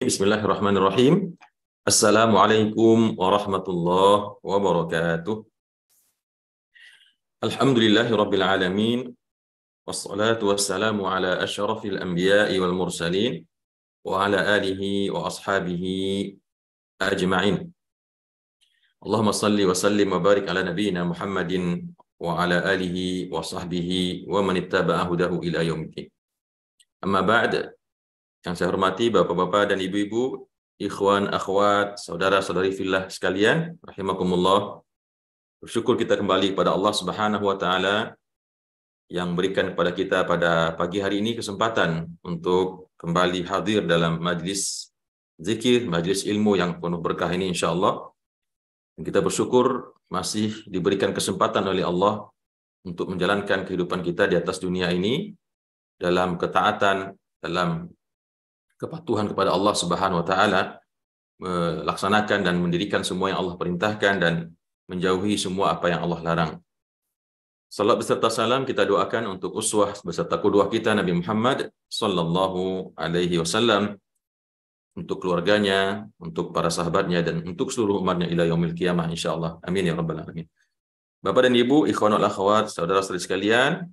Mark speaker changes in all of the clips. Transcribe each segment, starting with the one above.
Speaker 1: Bismillahirrahmanirrahim. Assalamualaikum warahmatullahi wabarakatuh. Alhamdulillahirabbil alamin. Wassalatu wassalamu ala asyrafil anbiya'i wal mursalin wa ala alihi wa ashabihi ajma'in. Allahumma salli wa sallim wa barik ala nabiyyina Muhammadin wa ala alihi wa sahbihi wa man ittaba'a hudahu ila yaumiddin. Amma ba'd. Yang saya hormati Bapak-bapak dan Ibu-ibu, ikhwan, akhwat, saudara-saudari fillah sekalian, rahimakumullah. Bersyukur kita kembali kepada Allah Subhanahu wa taala yang berikan kepada kita pada pagi hari ini kesempatan untuk kembali hadir dalam majlis zikir, majlis ilmu yang penuh berkah ini insyaallah. Dan kita bersyukur masih diberikan kesempatan oleh Allah untuk menjalankan kehidupan kita di atas dunia ini dalam ketaatan, dalam kepatuhan kepada Allah Subhanahu wa taala, melaksanakan dan mendirikan semua yang Allah perintahkan dan menjauhi semua apa yang Allah larang. Salat beserta salam kita doakan untuk uswah beserta qudwah kita Nabi Muhammad sallallahu alaihi wasallam, untuk keluarganya, untuk para sahabatnya dan untuk seluruh umatnya ila yaumil qiyamah insyaallah. Amin ya rabbal alamin. Bapak dan Ibu, ikhwanul akhwat, saudara-saudari sekalian,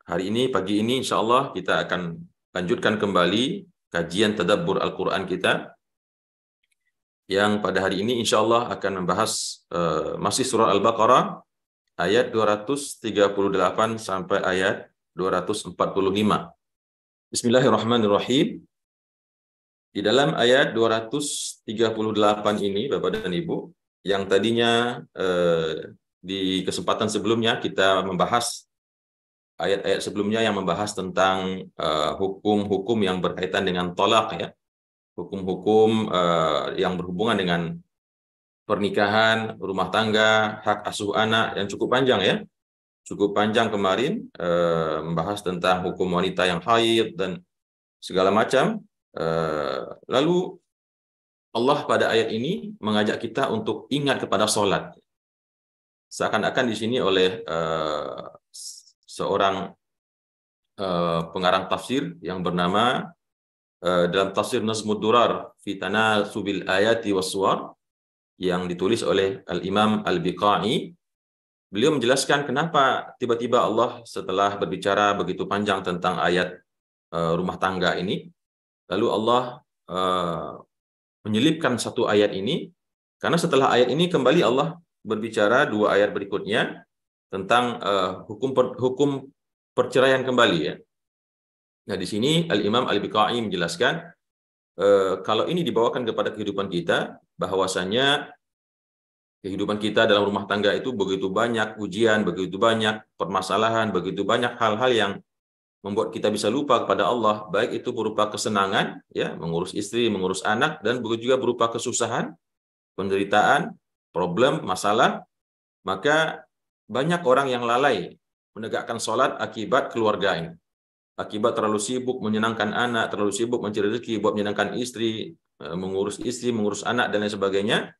Speaker 1: hari ini pagi ini insyaallah kita akan lanjutkan kembali kajian tadabbur Al-Quran kita yang pada hari ini insyaallah akan membahas masih surah Al-Baqarah ayat 238 sampai ayat 245. Bismillahirrahmanirrahim. Di dalam ayat 238 ini Bapak dan Ibu, yang tadinya di kesempatan sebelumnya kita membahas ayat-ayat sebelumnya yang membahas tentang hukum-hukum yang berkaitan dengan tolak, ya, hukum-hukum yang berhubungan dengan pernikahan, rumah tangga, hak asuh anak, yang cukup panjang, ya, cukup panjang kemarin, membahas tentang hukum wanita yang haid dan segala macam. Lalu Allah pada ayat ini mengajak kita untuk ingat kepada sholat. Seakan-akan di sini oleh seorang pengarang tafsir yang bernama dalam tafsir Nazmud Durar fi Tanasubil Ayati was-Suwar yang ditulis oleh Al-Imam Al-Biqai. Beliau menjelaskan kenapa tiba-tiba Allah setelah berbicara begitu panjang tentang ayat rumah tangga ini, lalu Allah menyelipkan satu ayat ini, karena setelah ayat ini kembali Allah berbicara dua ayat berikutnya tentang hukum perceraian kembali, ya. Nah, di sini Al-Imam Al-Biqai menjelaskan kalau ini dibawakan kepada kehidupan kita, bahwasanya kehidupan kita dalam rumah tangga itu begitu banyak ujian, begitu banyak permasalahan, begitu banyak hal-hal yang membuat kita bisa lupa kepada Allah, baik itu berupa kesenangan, ya, mengurus istri, mengurus anak, dan begitu juga berupa kesusahan, penderitaan, problem, masalah. Maka banyak orang yang lalai menegakkan sholat akibat keluarga ini. Akibat terlalu sibuk menyenangkan anak, terlalu sibuk mencari rezeki buat menyenangkan istri, mengurus anak, dan lain sebagainya.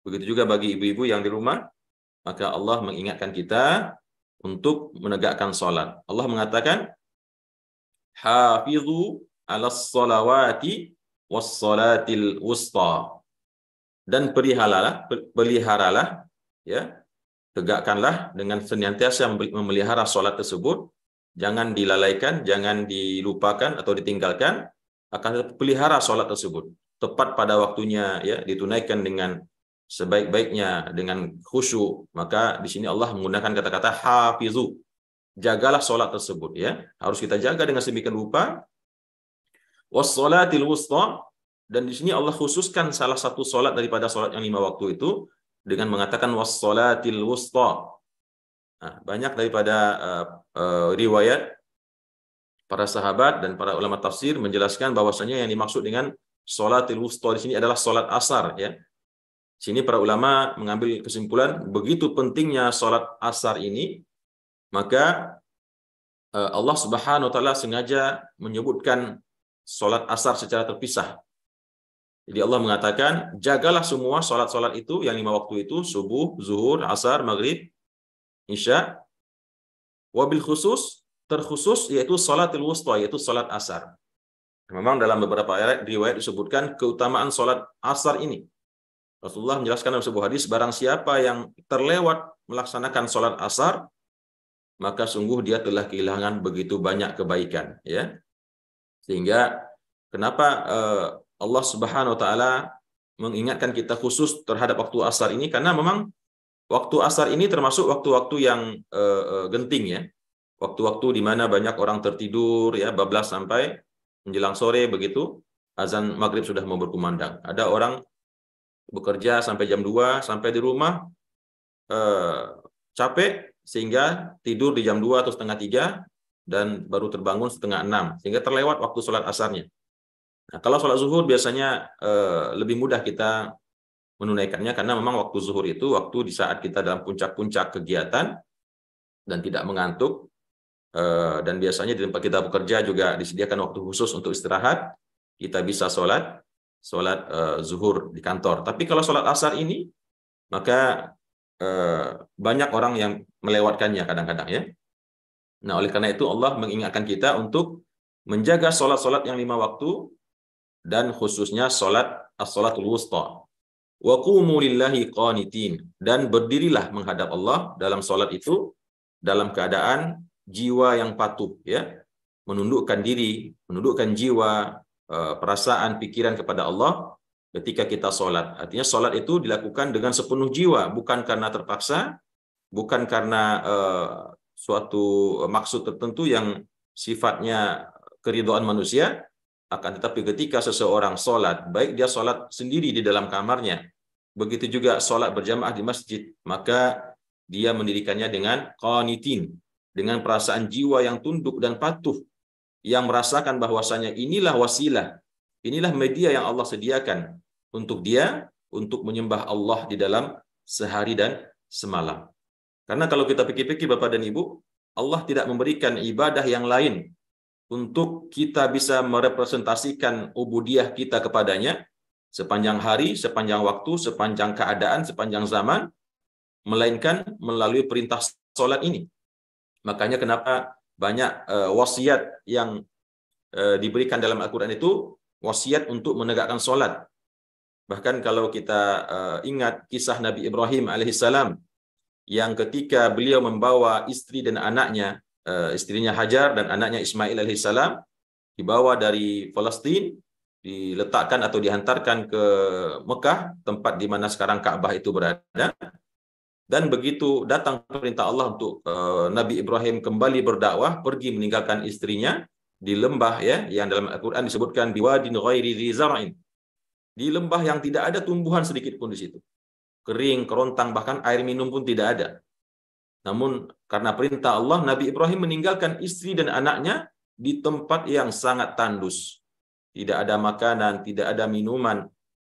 Speaker 1: Begitu juga bagi ibu-ibu yang di rumah. Maka Allah mengingatkan kita untuk menegakkan sholat. Allah mengatakan, Hafizu alas sholawati was sholatil wusta. Dan peliharalah, ya, tegakkanlah dengan senantiasa memelihara sholat tersebut, jangan dilalaikan, jangan dilupakan atau ditinggalkan, akan pelihara sholat tersebut tepat pada waktunya, ya, ditunaikan dengan sebaik-baiknya, dengan khusyuk. Maka di sini Allah menggunakan kata-kata hafizu, jagalah sholat tersebut, ya, harus kita jaga dengan sedemikian rupa. Was-sholatil wusta, dan di sini Allah khususkan salah satu sholat daripada sholat yang 5 waktu itu dengan mengatakan was-sholatil wusta. Nah, banyak daripada riwayat para sahabat dan para ulama tafsir menjelaskan bahwasanya yang dimaksud dengan sholatil wusta di sini adalah sholat asar, ya. Sini para ulama mengambil kesimpulan begitu pentingnya sholat asar ini, maka Allah Subhanahu wa taala sengaja menyebutkan sholat asar secara terpisah. Jadi Allah mengatakan, jagalah semua sholat-sholat itu, yang 5 waktu itu, subuh, zuhur, asar, maghrib, isya. Wabil khusus, terkhusus, yaitu sholatil wusta, yaitu sholat asar. Memang dalam beberapa riwayat disebutkan keutamaan sholat asar ini. Rasulullah menjelaskan dalam sebuah hadis, barang siapa yang terlewat melaksanakan sholat asar, maka sungguh dia telah kehilangan begitu banyak kebaikan. Ya, sehingga kenapa Allah Subhanahu Wa Taala mengingatkan kita khusus terhadap waktu asar ini, karena memang waktu asar ini termasuk waktu-waktu yang genting ya, waktu-waktu di mana banyak orang tertidur ya, bablas sampai menjelang sore begitu azan maghrib sudah mau berkumandang. Ada orang bekerja sampai jam 2, sampai di rumah capek sehingga tidur di jam 2 atau setengah 3 dan baru terbangun setengah 6 sehingga terlewat waktu sholat asarnya. Nah, kalau sholat zuhur biasanya lebih mudah kita menunaikannya karena memang waktu zuhur itu waktu di saat kita dalam puncak-puncak kegiatan dan tidak mengantuk, dan biasanya di tempat kita bekerja juga disediakan waktu khusus untuk istirahat, kita bisa sholat zuhur di kantor. Tapi kalau sholat asar ini maka banyak orang yang melewatkannya kadang-kadang ya. Nah, oleh karena itu Allah mengingatkan kita untuk menjaga sholat-sholat yang 5 waktu dan khususnya sholat as-sholatul wusta. Wa qumu lillahi qanitin, dan berdirilah menghadap Allah dalam sholat itu dalam keadaan jiwa yang patuh ya, menundukkan diri, menundukkan jiwa, perasaan, pikiran kepada Allah ketika kita sholat. Artinya sholat itu dilakukan dengan sepenuh jiwa, bukan karena terpaksa, bukan karena suatu maksud tertentu yang sifatnya keridhaan manusia, akan tetapi ketika seseorang sholat, baik dia sholat sendiri di dalam kamarnya, begitu juga sholat berjamaah di masjid, maka dia mendirikannya dengan qanitin, dengan perasaan jiwa yang tunduk dan patuh, yang merasakan bahwasanya inilah wasilah, inilah media yang Allah sediakan untuk dia, untuk menyembah Allah di dalam sehari dan semalam. Karena kalau kita pikir-pikir Bapak dan Ibu, Allah tidak memberikan ibadah yang lain untuk kita bisa merepresentasikan ubudiyah kita kepadanya sepanjang hari, sepanjang waktu, sepanjang keadaan, sepanjang zaman, melainkan melalui perintah sholat ini. Makanya kenapa banyak wasiat yang diberikan dalam Al-Quran itu, wasiat untuk menegakkan sholat. Bahkan kalau kita ingat kisah Nabi Ibrahim alaihissalam, yang ketika beliau membawa istri dan anaknya, istrinya Hajar dan anaknya Ismail alaihissalam, dibawa dari Palestina, diletakkan atau dihantarkan ke Mekah, tempat di mana sekarang Ka'bah itu berada. Dan begitu datang perintah Allah untuk Nabi Ibrahim kembali berdakwah, pergi meninggalkan istrinya di lembah ya, yang dalam Al-Quran disebutkan biwadin ghairi dzi zar'in, di lembah yang tidak ada tumbuhan sedikit pun di situ. Kering, kerontang, bahkan air minum pun tidak ada. Namun karena perintah Allah, Nabi Ibrahim meninggalkan istri dan anaknya di tempat yang sangat tandus. Tidak ada makanan, tidak ada minuman.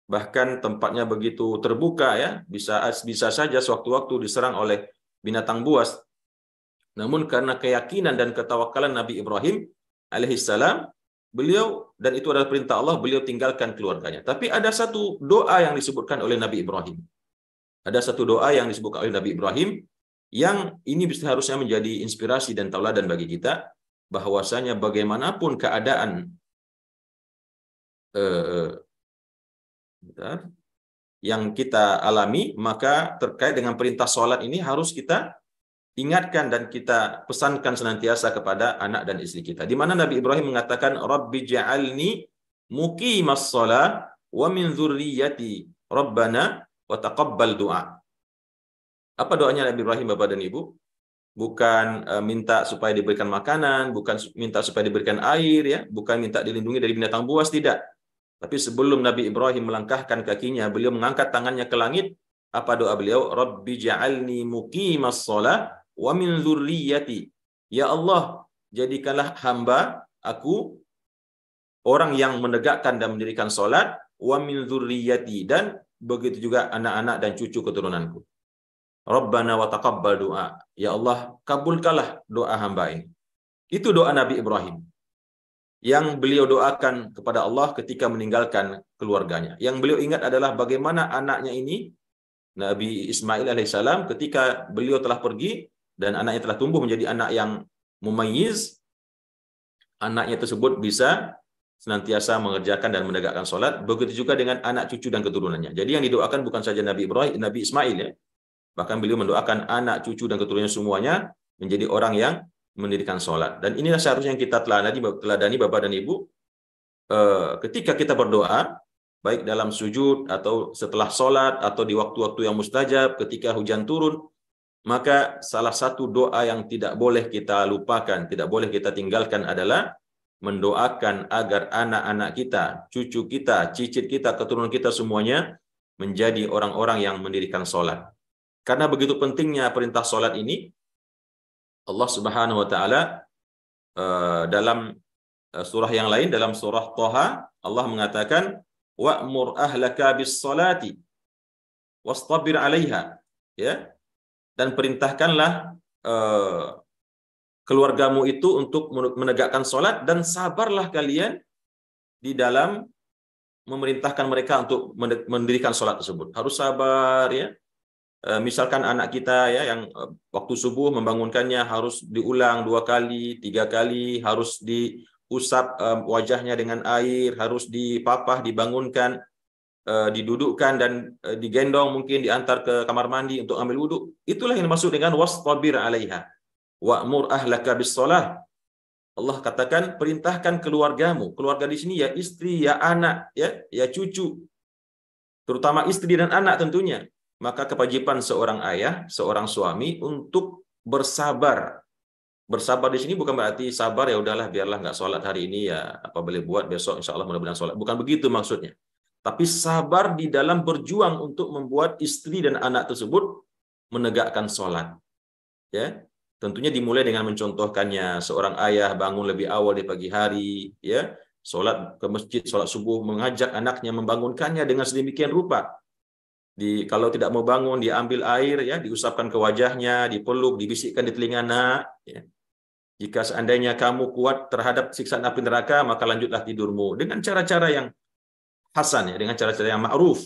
Speaker 1: Bahkan tempatnya begitu terbuka ya, bisa saja sewaktu-waktu diserang oleh binatang buas. Namun karena keyakinan dan ketawakalan Nabi Ibrahim alaihissalam, beliau, dan itu adalah perintah Allah, beliau tinggalkan keluarganya. Tapi ada satu doa yang disebutkan oleh Nabi Ibrahim. Ada satu doa yang disebutkan oleh Nabi Ibrahim, yang ini harusnya menjadi inspirasi dan tauladan bagi kita, bahwasanya bagaimanapun keadaan yang kita alami, maka terkait dengan perintah sholat ini harus kita ingatkan dan kita pesankan senantiasa kepada anak dan istri kita. Di mana Nabi Ibrahim mengatakan, Rabbi ja'alni muqimas shalah wa min dzurriyyati Rabbana wa taqabbal du'a. Apa doanya Nabi Ibrahim Bapak dan Ibu? Bukan minta supaya diberikan makanan, bukan minta supaya diberikan air ya, bukan minta dilindungi dari binatang buas, tidak. Tapi sebelum Nabi Ibrahim melangkahkan kakinya, beliau mengangkat tangannya ke langit. Apa doa beliau? Rabbi ja'alni muqimas shalah wa min dzurriyyati. Ya Allah, jadikanlah hamba aku orang yang menegakkan dan mendirikan salat, wa min dzurriyyati, dan begitu juga anak-anak dan cucu keturunanku. Rabbana wa taqabbal du'a. Ya Allah, kabulkanlah doa hamba ini. Itu doa Nabi Ibrahim yang beliau doakan kepada Allah ketika meninggalkan keluarganya. Yang beliau ingat adalah bagaimana anaknya ini, Nabi Ismail alaihissalam, ketika beliau telah pergi dan anaknya telah tumbuh menjadi anak yang mumayyiz, anaknya tersebut bisa senantiasa mengerjakan dan menegakkan sholat. Begitu juga dengan anak cucu dan keturunannya. Jadi yang didoakan bukan saja Nabi Ibrahim, Nabi Ismail ya. Bahkan beliau mendoakan anak cucu dan keturunannya semuanya menjadi orang yang mendirikan sholat. Dan inilah seharusnya yang kita teladani Bapak dan Ibu ketika kita berdoa, baik dalam sujud atau setelah sholat atau di waktu-waktu yang mustajab, ketika hujan turun, maka salah satu doa yang tidak boleh kita lupakan, tidak boleh kita tinggalkan adalah mendoakan agar anak-anak kita, cucu kita, cicit kita, keturunan kita semuanya menjadi orang-orang yang mendirikan sholat. Karena begitu pentingnya perintah sholat ini, Allah Subhanahu wa taala dalam surah yang lain, dalam surah Thaha, Allah mengatakan wa'mur ahlaka bis salati wastabir 'alaiha, ya. Dan perintahkanlah keluargamu itu untuk menegakkan sholat, dan sabarlah kalian di dalam memerintahkan mereka untuk mendirikan sholat tersebut. Harus sabar ya. Misalkan anak kita ya yang waktu subuh membangunkannya harus diulang 2 kali, 3 kali, harus diusap wajahnya dengan air, harus dipapah, dibangunkan, didudukkan dan digendong, mungkin diantar ke kamar mandi untuk ambil wudhu. Itulah yang dimaksud dengan wastabir 'alaiha wa'mur ahlaka bis shalah. Allah katakan perintahkan keluargamu. Keluarga di sini ya istri, ya anak, ya cucu. Terutama istri dan anak tentunya. Maka kewajiban seorang ayah, seorang suami untuk bersabar. Bersabar di sini bukan berarti sabar ya udahlah biarlah nggak sholat hari ini ya apa boleh buat besok insya Allah mudah-mudahan sholat. Bukan begitu maksudnya. Tapi sabar di dalam berjuang untuk membuat istri dan anak tersebut menegakkan sholat. Ya, tentunya dimulai dengan mencontohkannya. Seorang ayah bangun lebih awal di pagi hari, ya, sholat ke masjid, sholat subuh, mengajak anaknya, membangunkannya dengan sedemikian rupa. Kalau tidak mau bangun, diambil air, ya, diusapkan ke wajahnya, dipeluk, dibisikkan di telinga nak. Ya. Jika seandainya kamu kuat terhadap siksaan api neraka, maka lanjutlah tidurmu dengan cara-cara yang hasan, ya, dengan cara-cara yang ma'ruf,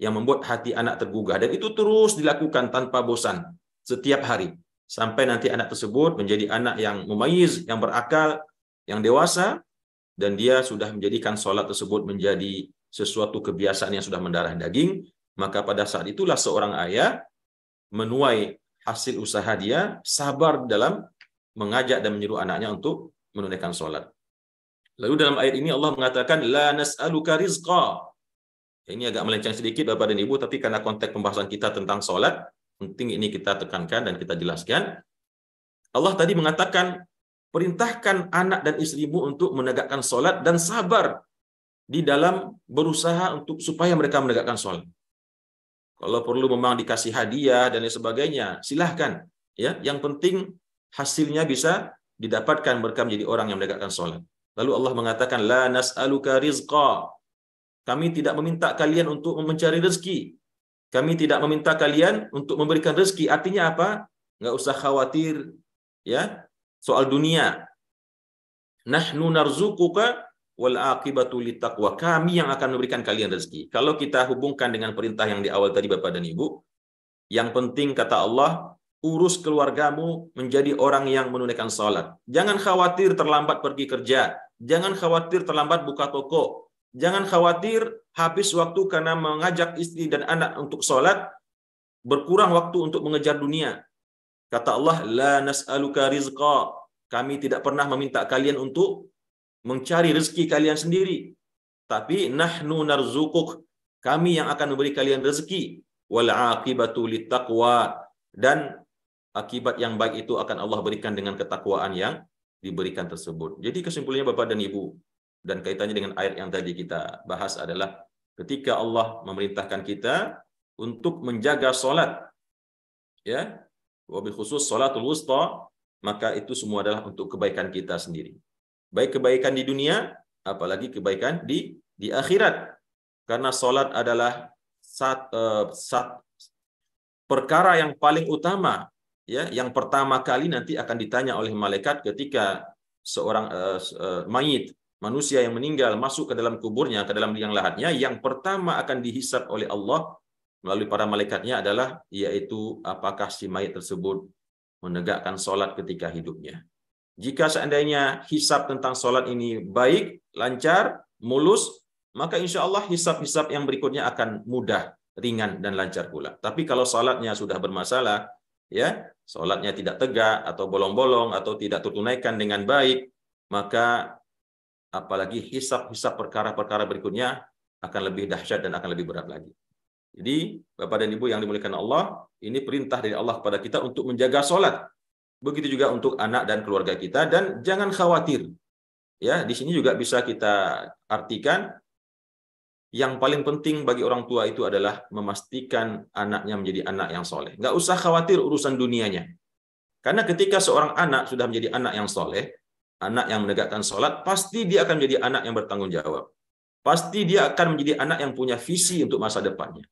Speaker 1: yang membuat hati anak tergugah. Dan itu terus dilakukan tanpa bosan setiap hari sampai nanti anak tersebut menjadi anak yang mumayyiz, yang berakal, yang dewasa, dan dia sudah menjadikan sholat tersebut menjadi sesuatu kebiasaan yang sudah mendarah daging. Maka pada saat itulah seorang ayah menuai hasil usaha dia, sabar dalam mengajak dan menyuruh anaknya untuk menunaikan sholat. Lalu dalam ayat ini Allah mengatakan la nas'aluka rizqa. Ini agak melenceng sedikit Bapak dan Ibu, tapi karena konteks pembahasan kita tentang sholat, penting ini kita tekankan dan kita jelaskan. Allah tadi mengatakan perintahkan anak dan istrimu untuk menegakkan sholat dan sabar di dalam berusaha untuk supaya mereka menegakkan sholat. Kalau perlu memang dikasih hadiah dan lain sebagainya, silahkan. Ya, yang penting hasilnya bisa didapatkan mereka menjadi orang yang menegakkan sholat. Lalu Allah mengatakan, la nas'aluka rizqa. Kami tidak meminta kalian untuk mencari rezeki. Kami tidak meminta kalian untuk memberikan rezeki. Artinya apa? Nggak usah khawatir ya soal dunia. Nahnu narzuquka wal aqibatu littaqwa. Kami yang akan memberikan kalian rezeki. Kalau kita hubungkan dengan perintah yang di awal tadi Bapak dan Ibu, yang penting kata Allah, urus keluargamu menjadi orang yang menunaikan salat. Jangan khawatir terlambat pergi kerja. Jangan khawatir terlambat buka toko. Jangan khawatir habis waktu karena mengajak istri dan anak untuk salat, berkurang waktu untuk mengejar dunia. Kata Allah, la nas'aluka rizqa. Kami tidak pernah meminta kalian untuk mencari rezeki kalian sendiri. Tapi nahnu narzuquk. Kami yang akan memberi kalian rezeki. Wal aqibatu littaqwa. Dan akibat yang baik itu akan Allah berikan dengan ketakwaan yang diberikan tersebut. Jadi kesimpulannya Bapak dan Ibu, dan kaitannya dengan ayat yang tadi kita bahas adalah ketika Allah memerintahkan kita untuk menjaga solat, ya, wabil khusus salatul wusta, maka itu semua adalah untuk kebaikan kita sendiri. Baik kebaikan di dunia, apalagi kebaikan di akhirat. Karena solat adalah perkara yang paling utama, ya, yang pertama kali nanti akan ditanya oleh malaikat ketika seorang mayit, manusia yang meninggal masuk ke dalam kuburnya, ke dalam liang lahatnya, yang pertama akan dihisab oleh Allah melalui para malaikatnya adalah yaitu apakah si mayit tersebut menegakkan sholat ketika hidupnya. Jika seandainya hisab tentang sholat ini baik, lancar, mulus, maka insya Allah hisab-hisab yang berikutnya akan mudah, ringan, dan lancar pula. Tapi kalau sholatnya sudah bermasalah, ya, sholatnya tidak tegak, atau bolong-bolong, atau tidak tertunaikan dengan baik, maka apalagi hisab-hisab perkara-perkara berikutnya akan lebih dahsyat dan akan lebih berat lagi. Jadi, Bapak dan Ibu yang dimuliakan Allah, ini perintah dari Allah kepada kita untuk menjaga sholat. Begitu juga untuk anak dan keluarga kita, dan jangan khawatir. Ya, di sini juga bisa kita artikan yang paling penting bagi orang tua itu adalah memastikan anaknya menjadi anak yang soleh. Nggak usah khawatir urusan dunianya. Karena ketika seorang anak sudah menjadi anak yang soleh, anak yang menegakkan sholat, pasti dia akan menjadi anak yang bertanggung jawab. Pasti dia akan menjadi anak yang punya visi untuk masa depannya.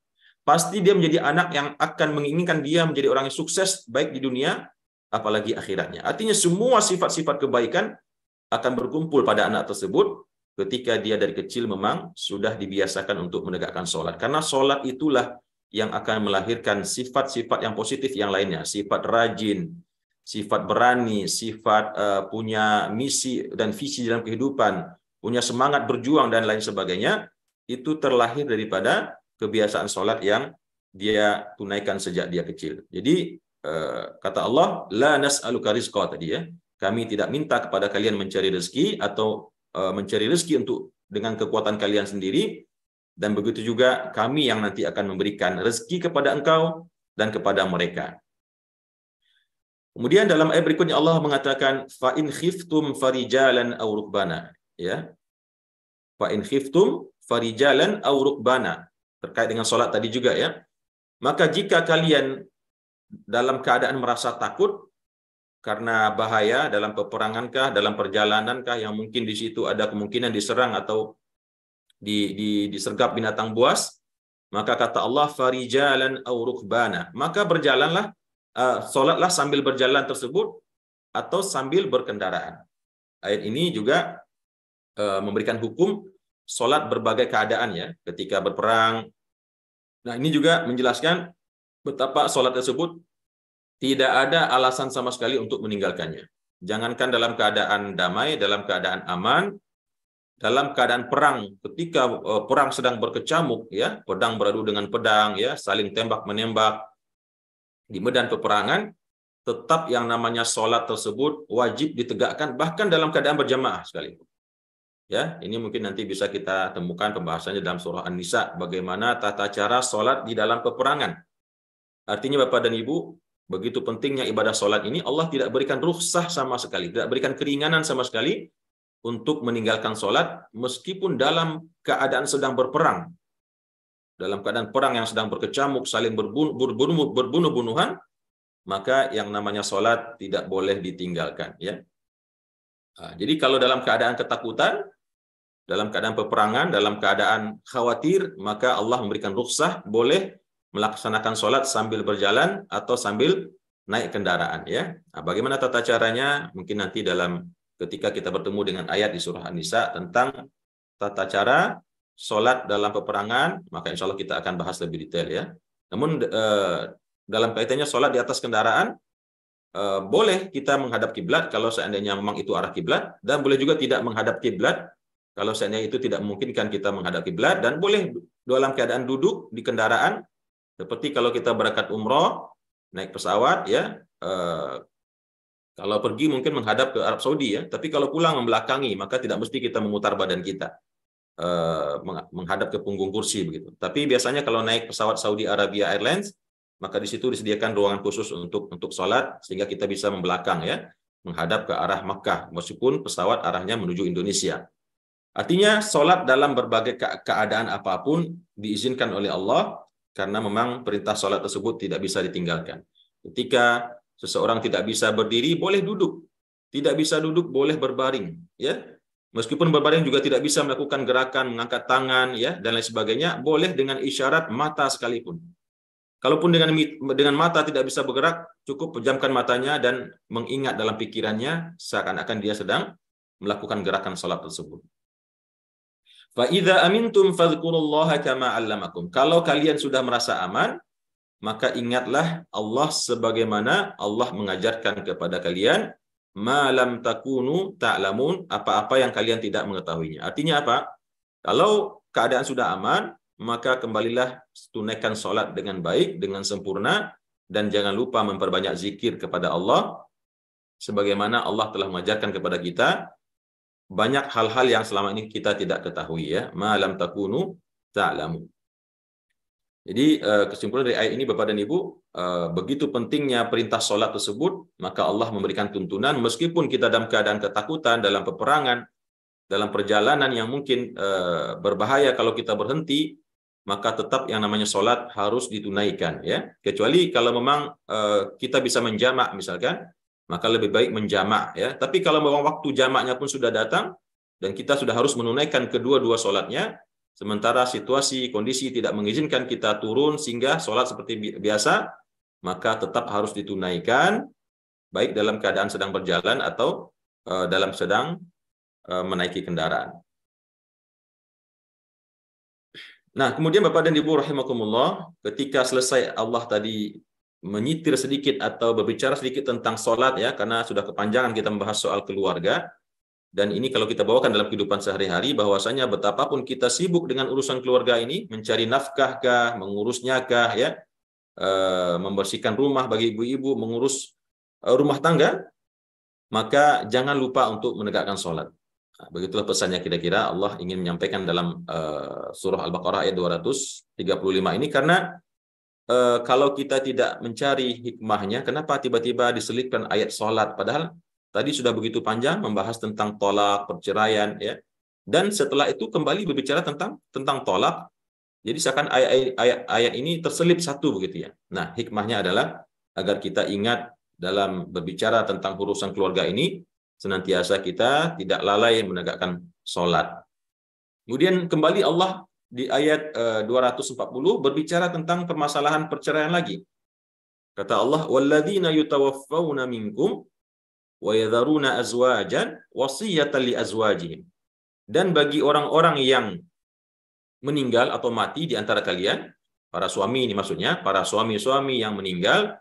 Speaker 1: Pasti dia menjadi anak yang akan menginginkan dia menjadi orang yang sukses, baik di dunia, apalagi akhiratnya. Artinya semua sifat-sifat kebaikan akan berkumpul pada anak tersebut ketika dia dari kecil memang sudah dibiasakan untuk menegakkan sholat. Karena sholat itulah yang akan melahirkan sifat-sifat yang positif yang lainnya. Sifat rajin, sifat berani, sifat punya misi dan visi dalam kehidupan, punya semangat berjuang dan lain sebagainya, itu terlahir daripada kebiasaan sholat yang dia tunaikan sejak dia kecil. Jadi kata Allah, la nas'aluka rizqa tadi ya. Kami tidak minta kepada kalian mencari rezeki atau mencari rezeki untuk dengan kekuatan kalian sendiri, dan begitu juga kami yang nanti akan memberikan rezeki kepada engkau dan kepada mereka. Kemudian dalam ayat berikutnya Allah mengatakan fa in khiftum farijalan aw rukbana, ya. Fa in khiftum farijalan aw rukbana, terkait dengan salat tadi juga ya. Maka jika kalian dalam keadaan merasa takut karena bahaya dalam peperangankah, dalam perjalanankah yang mungkin di situ ada kemungkinan diserang atau disergap binatang buas, maka kata Allah farijalan aw rukbana, maka berjalanlah, salatlah sambil berjalan tersebut atau sambil berkendaraan. Ayat ini juga memberikan hukum salat berbagai keadaan ya, ketika berperang. Nah, ini juga menjelaskan betapa sholat tersebut tidak ada alasan sama sekali untuk meninggalkannya. Jangankan dalam keadaan damai, dalam keadaan aman, dalam keadaan perang, ketika perang sedang berkecamuk, ya, pedang beradu dengan pedang, ya, saling tembak menembak di medan peperangan, tetap yang namanya sholat tersebut wajib ditegakkan, bahkan dalam keadaan berjamaah sekalipun. Ya, ini mungkin nanti bisa kita temukan pembahasannya dalam surah An-Nisa, bagaimana tata cara sholat di dalam peperangan. Artinya Bapak dan Ibu, begitu pentingnya ibadah sholat ini, Allah tidak berikan rukhsah sama sekali, tidak berikan keringanan sama sekali untuk meninggalkan sholat, meskipun dalam keadaan sedang berperang. Dalam keadaan perang yang sedang berkecamuk, saling berbunuh-bunuhan, maka yang namanya sholat tidak boleh ditinggalkan. Ya. Nah, jadi kalau dalam keadaan ketakutan, dalam keadaan peperangan, dalam keadaan khawatir, maka Allah memberikan rukhsah, boleh melaksanakan sholat sambil berjalan atau sambil naik kendaraan. Ya. Nah, bagaimana tata caranya? Mungkin nanti ketika kita bertemu dengan ayat di surah An-Nisa tentang tata cara sholat dalam peperangan, maka insya Allah kita akan bahas lebih detail. Ya. Namun dalam kaitannya sholat di atas kendaraan, boleh kita menghadap kiblat kalau seandainya memang itu arah kiblat, dan boleh juga tidak menghadap kiblat kalau seandainya itu tidak memungkinkan kita menghadap kiblat, dan boleh dalam keadaan duduk di kendaraan, seperti kalau kita berangkat umroh naik pesawat, ya, kalau pergi mungkin menghadap ke Arab Saudi, ya, tapi kalau pulang membelakangi, maka tidak mesti kita memutar badan kita menghadap ke punggung kursi begitu. Tapi biasanya kalau naik pesawat Saudi Arabia Airlines, maka di situ disediakan ruangan khusus untuk sholat, sehingga kita bisa membelakang, ya, menghadap ke arah Makkah, meskipun pesawat arahnya menuju Indonesia. Artinya sholat dalam berbagai keadaan apapun diizinkan oleh Allah, karena memang perintah sholat tersebut tidak bisa ditinggalkan. Ketika seseorang tidak bisa berdiri, boleh duduk. Tidak bisa duduk, boleh berbaring. Ya, meskipun berbaring juga tidak bisa melakukan gerakan, mengangkat tangan, ya, dan lain sebagainya, boleh dengan isyarat mata sekalipun. Kalaupun dengan mata tidak bisa bergerak, cukup pejamkan matanya dan mengingat dalam pikirannya seakan-akan dia sedang melakukan gerakan salat tersebut. Fa idza amintum fadhkurullaha kama 'allamakum. Kalau kalian sudah merasa aman, maka ingatlah Allah sebagaimana Allah mengajarkan kepada kalian, ma lam takunu ta'lamun, apa-apa yang kalian tidak mengetahuinya. Artinya apa? Kalau keadaan sudah aman, maka kembalilah tunaikan sholat dengan baik, dengan sempurna, dan jangan lupa memperbanyak zikir kepada Allah, sebagaimana Allah telah mengajarkan kepada kita banyak hal-hal yang selama ini kita tidak ketahui, ya. Ma lam takunu ta'lamun. Jadi kesimpulan dari ayat ini, Bapak dan Ibu, begitu pentingnya perintah sholat tersebut, maka Allah memberikan tuntunan meskipun kita dalam keadaan ketakutan, dalam peperangan, dalam perjalanan yang mungkin berbahaya kalau kita berhenti, maka tetap yang namanya sholat harus ditunaikan, ya. Kecuali kalau memang kita bisa menjamak misalkan, maka lebih baik menjamak, ya. Tapi kalau memang waktu jamaknya pun sudah datang dan kita sudah harus menunaikan kedua-dua sholatnya, sementara situasi kondisi tidak mengizinkan kita turun sehingga sholat seperti biasa, maka tetap harus ditunaikan, baik dalam keadaan sedang berjalan atau dalam sedang menaiki kendaraan. Nah, kemudian Bapak dan Ibu rahimakumullah, ketika selesai Allah tadi menyitir sedikit atau berbicara sedikit tentang sholat, ya, karena sudah kepanjangan kita membahas soal keluarga, dan ini kalau kita bawakan dalam kehidupan sehari-hari, bahwasanya betapapun kita sibuk dengan urusan keluarga ini, mencari nafkah kah, mengurusnya kah, ya, membersihkan rumah bagi ibu-ibu, mengurus rumah tangga, maka jangan lupa untuk menegakkan sholat. Nah, begitulah pesannya kira-kira Allah ingin menyampaikan dalam surah Al-Baqarah ayat 235 ini, karena kalau kita tidak mencari hikmahnya, kenapa tiba-tiba diselipkan ayat sholat, padahal tadi sudah begitu panjang membahas tentang tolak, perceraian, ya. Dan setelah itu kembali berbicara tentang tolak. Jadi seakan ayat ini terselip satu begitu, ya. Nah, hikmahnya adalah agar kita ingat dalam berbicara tentang urusan keluarga ini, senantiasa kita tidak lalai menegakkan sholat. Kemudian kembali Allah di ayat 240 berbicara tentang permasalahan perceraian lagi. Kata Allah, walladzina yutawaffawna minkum wa yadharuna azwajan wasiyatan li azwajihim. Dan bagi orang-orang yang meninggal atau mati di antara kalian, para suami ini maksudnya, para suami-suami yang meninggal,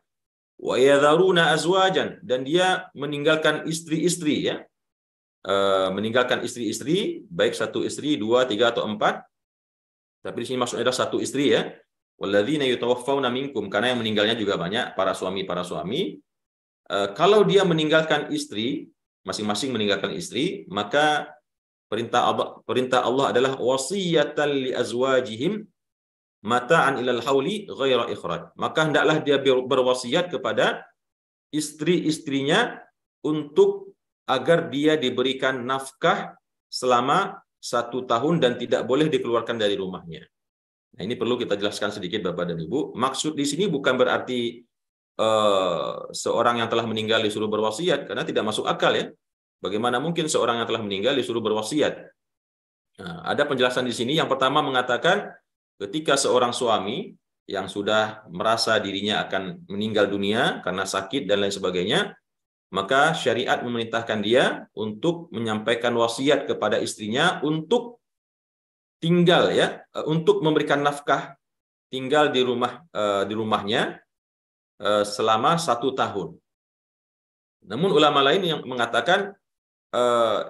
Speaker 1: wa yadharuna azwajan, dan dia meninggalkan istri-istri, ya. Meninggalkan istri-istri, baik satu istri, dua, tiga, atau empat. Tapi di sini maksudnya adalah satu istri, ya. Walladzina yutawaffawna minkum, karena yang meninggalnya juga banyak, para suami. Kalau dia meninggalkan istri, masing-masing meninggalkan istri, maka perintah Allah adalah wasiyatan li azwajihim mata'an ilal hauli ghaira ikhraj. Maka hendaklah dia berwasiat kepada istri-istrinya untuk agar dia diberikan nafkah selama 1 tahun dan tidak boleh dikeluarkan dari rumahnya. Nah, ini perlu kita jelaskan sedikit Bapak dan Ibu. Maksud di sini bukan berarti seorang yang telah meninggal disuruh berwasiat, karena tidak masuk akal, ya. Bagaimana mungkin seorang yang telah meninggal disuruh berwasiat? Nah, ada penjelasan di sini. Yang pertama mengatakan, ketika seorang suami yang sudah merasa dirinya akan meninggal dunia karena sakit dan lain sebagainya, maka syariat memerintahkan dia untuk menyampaikan wasiat kepada istrinya untuk tinggal, ya, untuk memberikan nafkah tinggal di rumahnya selama 1 tahun. Namun ulama lain yang mengatakan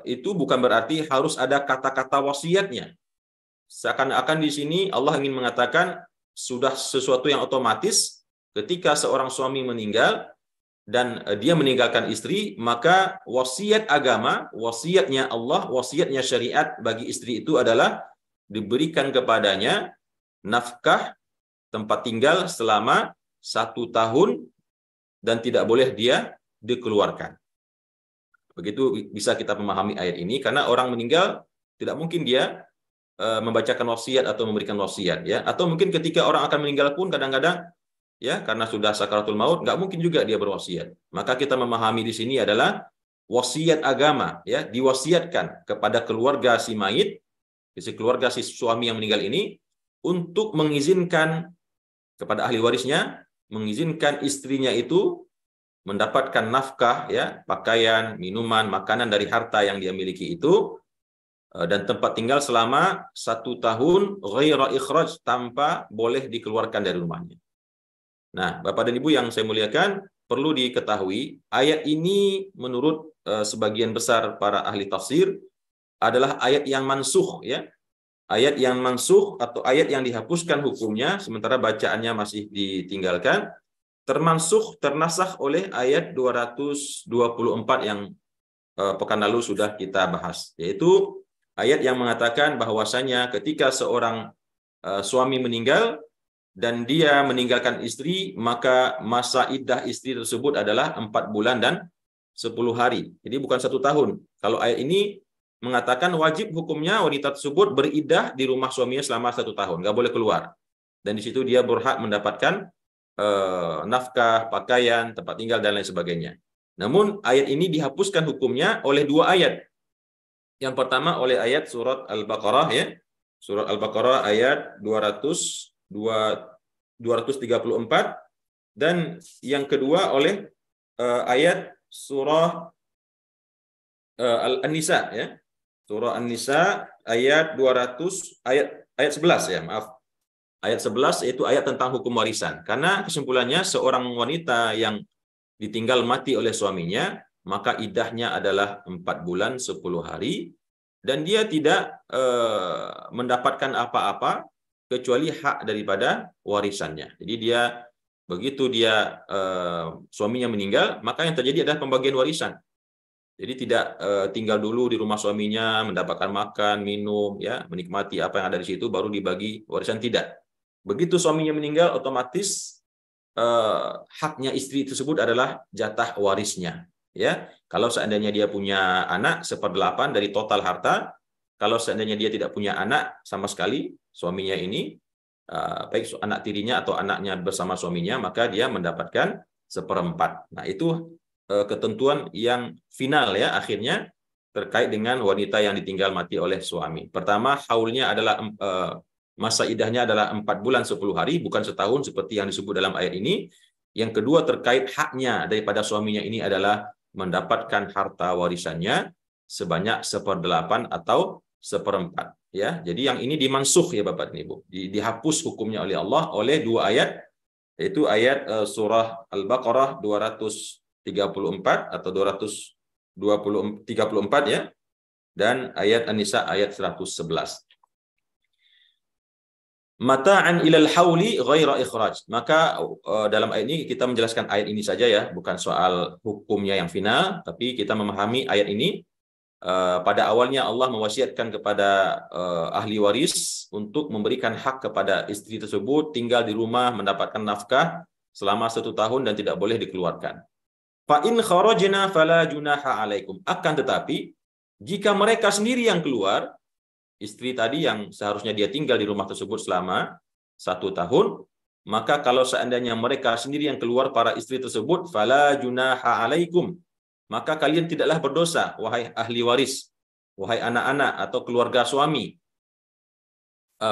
Speaker 1: itu bukan berarti harus ada kata-kata wasiatnya. Seakan-akan di sini Allah ingin mengatakan sudah sesuatu yang otomatis ketika seorang suami meninggal dan dia meninggalkan istri, maka wasiat agama, wasiatnya Allah, wasiatnya syariat bagi istri itu adalah diberikan kepadanya nafkah tempat tinggal selama 1 tahun dan tidak boleh dia dikeluarkan. Begitu bisa kita memahami ayat ini, karena orang meninggal tidak mungkin dia membacakan wasiat atau memberikan wasiat, ya. Atau mungkin ketika orang akan meninggal pun kadang-kadang, ya, karena sudah sakaratul maut, nggak mungkin juga dia berwasiat. Maka kita memahami di sini adalah wasiat agama, ya, diwasiatkan kepada keluarga si mayit, keluarga si suami yang meninggal ini, untuk mengizinkan kepada ahli warisnya, mengizinkan istrinya itu mendapatkan nafkah, ya, pakaian, minuman, makanan dari harta yang dia miliki itu, dan tempat tinggal selama 1 tahun ghaira ikhraj, tanpa boleh dikeluarkan dari rumahnya. Nah, Bapak dan Ibu yang saya muliakan, perlu diketahui, ayat ini menurut sebagian besar para ahli tafsir adalah ayat yang mansukh, ya. Ayat yang mansukh atau ayat yang dihapuskan hukumnya sementara bacaannya masih ditinggalkan, ternasakh oleh ayat 224 yang pekan lalu sudah kita bahas, yaitu ayat yang mengatakan bahwasanya ketika seorang suami meninggal dan dia meninggalkan istri, maka masa iddah istri tersebut adalah 4 bulan dan 10 hari. Jadi bukan 1 tahun. Kalau ayat ini mengatakan wajib hukumnya wanita tersebut beriddah di rumah suaminya selama 1 tahun, nggak boleh keluar. Dan di situ dia berhak mendapatkan nafkah, pakaian, tempat tinggal, dan lain sebagainya. Namun ayat ini dihapuskan hukumnya oleh 2 ayat. Yang pertama oleh ayat surat Al-Baqarah, ya. Surat Al-Baqarah ayat 234, dan yang kedua oleh ayat surah An-Nisa, ya. Surah An-Nisa ayat 11, ya, maaf. Ayat 11 yaitu ayat tentang hukum warisan. Karena kesimpulannya seorang wanita yang ditinggal mati oleh suaminya, maka iddahnya adalah 4 bulan 10 hari dan dia tidak mendapatkan apa-apa kecuali hak daripada warisannya. Jadi dia begitu dia suaminya meninggal, maka yang terjadi adalah pembagian warisan. Jadi tidak tinggal dulu di rumah suaminya, mendapatkan makan, minum, ya, menikmati apa yang ada di situ baru dibagi warisan, tidak. Begitu suaminya meninggal, otomatis haknya istri tersebut adalah jatah warisnya. Ya, kalau seandainya dia punya anak 1/8 dari total harta, kalau seandainya dia tidak punya anak sama sekali, suaminya ini baik anak tirinya atau anaknya bersama suaminya, maka dia mendapatkan 1/4. Nah, itu ketentuan yang final, ya, akhirnya terkait dengan wanita yang ditinggal mati oleh suami. Pertama, haulnya adalah masa iddahnya adalah 4 bulan 10 hari, bukan setahun seperti yang disebut dalam ayat ini. Yang kedua, terkait haknya daripada suaminya ini adalah mendapatkan harta warisannya sebanyak 1/8 atau 1/4. Ya, jadi yang ini dimansukh, ya Bapak dan Ibu, dihapus hukumnya oleh Allah oleh 2 ayat, yaitu ayat surah Al-Baqarah 234 atau 234, ya, dan ayat An-Nisa ayat 111. Mata'an ilal hauli ghaira ikhraj. Maka dalam ayat ini kita menjelaskan ayat ini saja, ya, bukan soal hukumnya yang final, tapi kita memahami ayat ini. Pada awalnya Allah mewasiatkan kepada ahli waris untuk memberikan hak kepada istri tersebut tinggal di rumah mendapatkan nafkah selama 1 tahun dan tidak boleh dikeluarkan. Fa in kharajna fala junaha alaikum. Akan tetapi jika mereka sendiri yang keluar, istri tadi yang seharusnya dia tinggal di rumah tersebut selama 1 tahun, maka kalau seandainya mereka sendiri yang keluar, para istri tersebut, fala junaha alaikum, maka kalian tidaklah berdosa, wahai ahli waris, wahai anak-anak atau keluarga suami,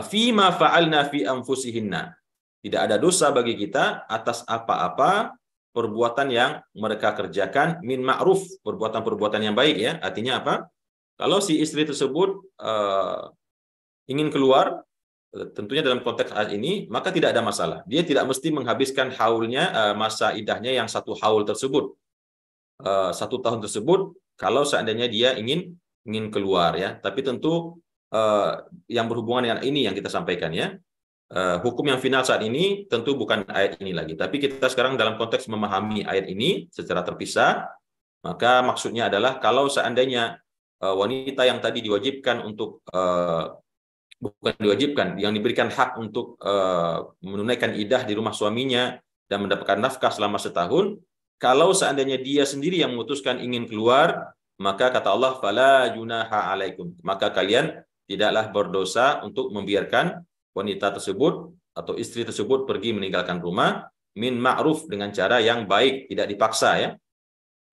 Speaker 1: fima fa'alna fi anfusihinna, tidak ada dosa bagi kita atas apa-apa perbuatan yang mereka kerjakan, min ma'ruf, perbuatan-perbuatan yang baik, ya. Artinya apa? Kalau si istri tersebut ingin keluar, tentunya dalam konteks ayat ini, maka tidak ada masalah. Dia tidak mesti menghabiskan haulnya, masa iddahnya yang 1 haul tersebut, 1 tahun tersebut, kalau seandainya dia ingin keluar, ya. Tapi tentu yang berhubungan dengan ini yang kita sampaikan, ya. Hukum yang final saat ini tentu bukan ayat ini lagi, tapi kita sekarang dalam konteks memahami ayat ini secara terpisah. Maka maksudnya adalah kalau seandainya wanita yang tadi diwajibkan untuk bukan diwajibkan, yang diberikan hak untuk menunaikan iddah di rumah suaminya dan mendapatkan nafkah selama 1 tahun, kalau seandainya dia sendiri yang memutuskan ingin keluar, maka kata Allah, fala junaha alaikum, maka kalian tidaklah berdosa untuk membiarkan wanita tersebut atau istri tersebut pergi meninggalkan rumah, min ma'ruf, dengan cara yang baik, tidak dipaksa, ya.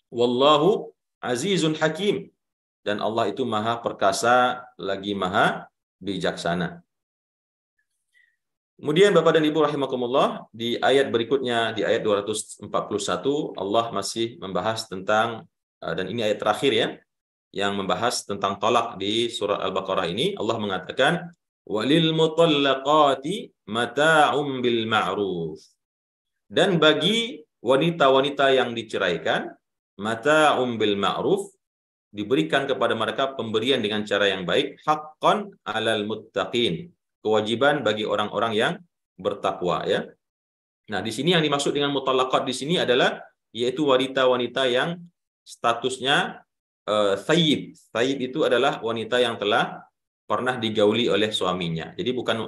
Speaker 1: Wallahu azizun hakim, dan Allah itu maha perkasa lagi maha bijaksana. Kemudian Bapak dan Ibu rahimakumullah, di ayat berikutnya, di ayat 241, Allah masih membahas tentang, dan ini ayat terakhir, ya, yang membahas tentang talak di surah Al-Baqarah ini. Allah mengatakan, walil mutallaqati mata'um bil ma'ruf, dan bagi wanita-wanita yang diceraikan, mata'um bil ma'ruf, diberikan kepada mereka pemberian dengan cara yang baik, haqqan 'alal muttaqin, kewajiban bagi orang-orang yang bertakwa, ya. Nah, di sini yang dimaksud dengan mutallaqat di sini adalah yaitu wanita-wanita yang statusnya thayyib. Thayyib itu adalah wanita yang telah pernah digauli oleh suaminya. Jadi bukan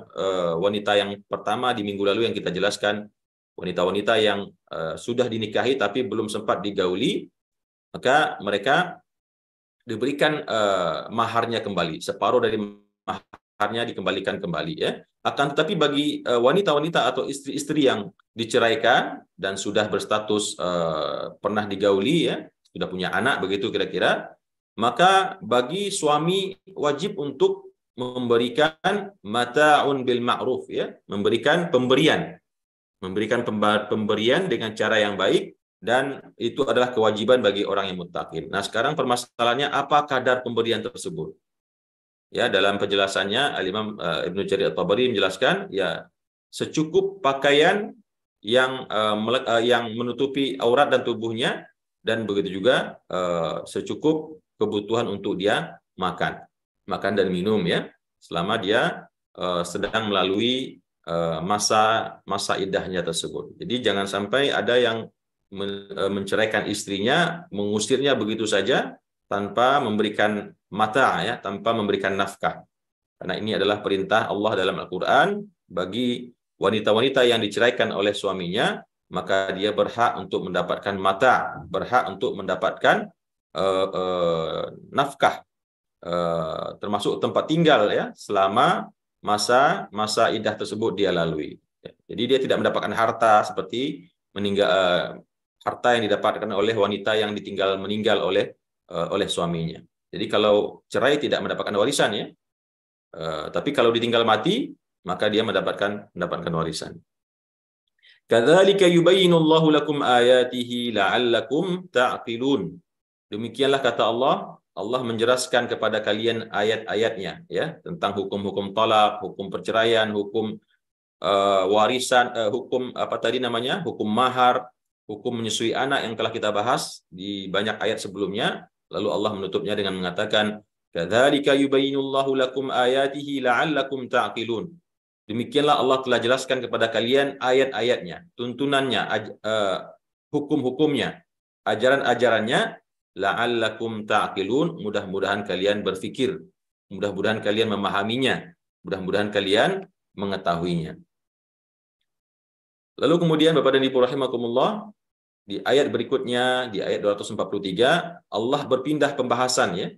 Speaker 1: wanita yang pertama di minggu lalu yang kita jelaskan, wanita-wanita yang sudah dinikahi tapi belum sempat digauli, maka mereka diberikan maharnya kembali, separuh dari maharnya dikembalikan kembali, ya. Akan tetapi bagi wanita-wanita atau istri-istri yang diceraikan dan sudah berstatus pernah digauli, ya, sudah punya anak begitu kira-kira, maka bagi suami wajib untuk memberikan mata'un bil ma'ruf, ya, memberikan pemberian dengan cara yang baik, dan itu adalah kewajiban bagi orang yang muttaqin. Nah, sekarang permasalahannya apa kadar pemberian tersebut? Ya, dalam penjelasannya Al-Imam Ibnu Jarir At-Tabari menjelaskan, ya, secukup pakaian yang menutupi aurat dan tubuhnya, dan begitu juga secukup kebutuhan untuk dia makan dan minum, ya, selama dia sedang melalui masa iddahnya tersebut. Jadi jangan sampai ada yang menceraikan istrinya, mengusirnya begitu saja tanpa memberikan ya, tanpa memberikan nafkah. Karena ini adalah perintah Allah dalam Al-Qur'an, bagi wanita-wanita yang diceraikan oleh suaminya, maka dia berhak untuk mendapatkan berhak untuk mendapatkan nafkah, termasuk tempat tinggal, ya, selama masa iddah tersebut dia lalui. Jadi dia tidak mendapatkan harta seperti harta yang didapatkan oleh wanita yang meninggal oleh suaminya. Jadi kalau cerai tidak mendapatkan warisan, ya. Tapi kalau ditinggal mati, maka dia mendapatkan warisan. Kadzalika yubayyinullahu lakum ayatihi la'allakum ta'qilun. Demikianlah kata Allah menjelaskan kepada kalian ayat-ayatnya, ya, tentang hukum-hukum talak, hukum perceraian, hukum warisan, hukum apa tadi namanya, hukum mahar, hukum menyusui anak yang telah kita bahas di banyak ayat sebelumnya. Lalu Allah menutupnya dengan mengatakan, kadzalika yubayyinullahu lakum ayatihi la'allakum ta'qilun. Demikianlah Allah telah jelaskan kepada kalian ayat-ayatnya, tuntunannya, hukum-hukumnya, ajaran-ajarannya, la'allakum ta'qilun, mudah-mudahan kalian berfikir, mudah-mudahan kalian memahaminya, mudah-mudahan kalian mengetahuinya. Lalu kemudian Bapak dan Ibu rahimakumullah, di ayat berikutnya, di ayat 243, Allah berpindah pembahasan, ya.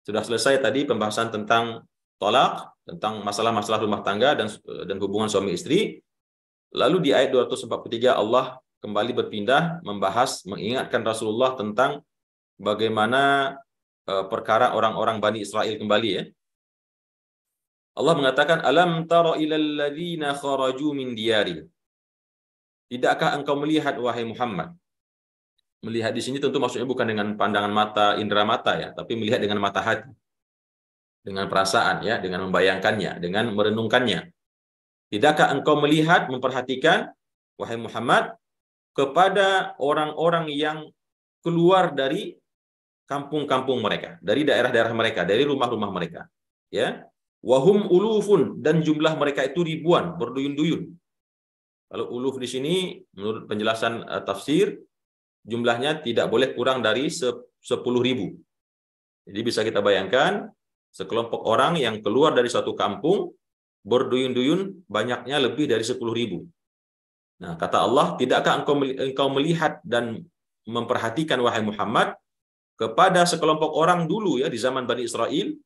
Speaker 1: Sudah selesai tadi pembahasan tentang tolak, tentang masalah-masalah rumah tangga dan hubungan suami istri. Lalu di ayat 243 Allah kembali berpindah mengingatkan Rasulullah tentang bagaimana perkara orang-orang Bani Israel kembali, ya. Allah mengatakan, alam tara ilal ladzina kharaju min diyari. Tidakkah engkau melihat, wahai Muhammad? Melihat di sini tentu maksudnya bukan dengan pandangan mata, indera mata, ya, tapi melihat dengan mata hati, dengan perasaan, ya, dengan membayangkannya, dengan merenungkannya. Tidakkah engkau melihat, memperhatikan, wahai Muhammad, kepada orang-orang yang keluar dari kampung-kampung mereka, dari daerah-daerah mereka, dari rumah-rumah mereka, ya. Wahum ulufun, dan jumlah mereka itu ribuan, berduyun-duyun. Kalau uluf di sini menurut penjelasan tafsir, jumlahnya tidak boleh kurang dari 10.000. Jadi bisa kita bayangkan sekelompok orang yang keluar dari suatu kampung berduyun-duyun, banyaknya lebih dari 10.000. Nah, kata Allah, tidakkah engkau melihat dan memperhatikan, wahai Muhammad, kepada sekelompok orang dulu, ya, di zaman Bani Israel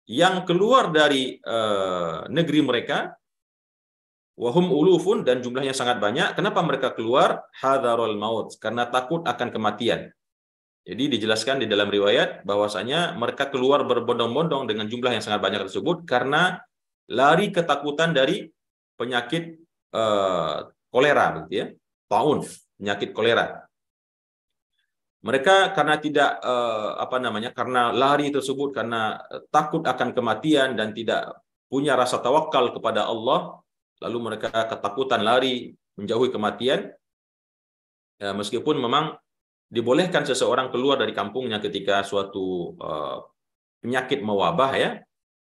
Speaker 1: yang keluar dari negeri mereka, wahum ulufun, dan jumlahnya sangat banyak. Kenapa mereka keluar? Hadarul maut, karena takut akan kematian. Jadi dijelaskan di dalam riwayat bahwasanya mereka keluar berbondong-bondong dengan jumlah yang sangat banyak tersebut karena lari ketakutan dari penyakit kolera, gitu, ya, taun, penyakit kolera. Mereka karena tidak karena lari tersebut, karena takut akan kematian dan tidak punya rasa tawakal kepada Allah, lalu mereka ketakutan lari menjauhi kematian, meskipun memang dibolehkan seseorang keluar dari kampungnya ketika suatu penyakit mewabah ya.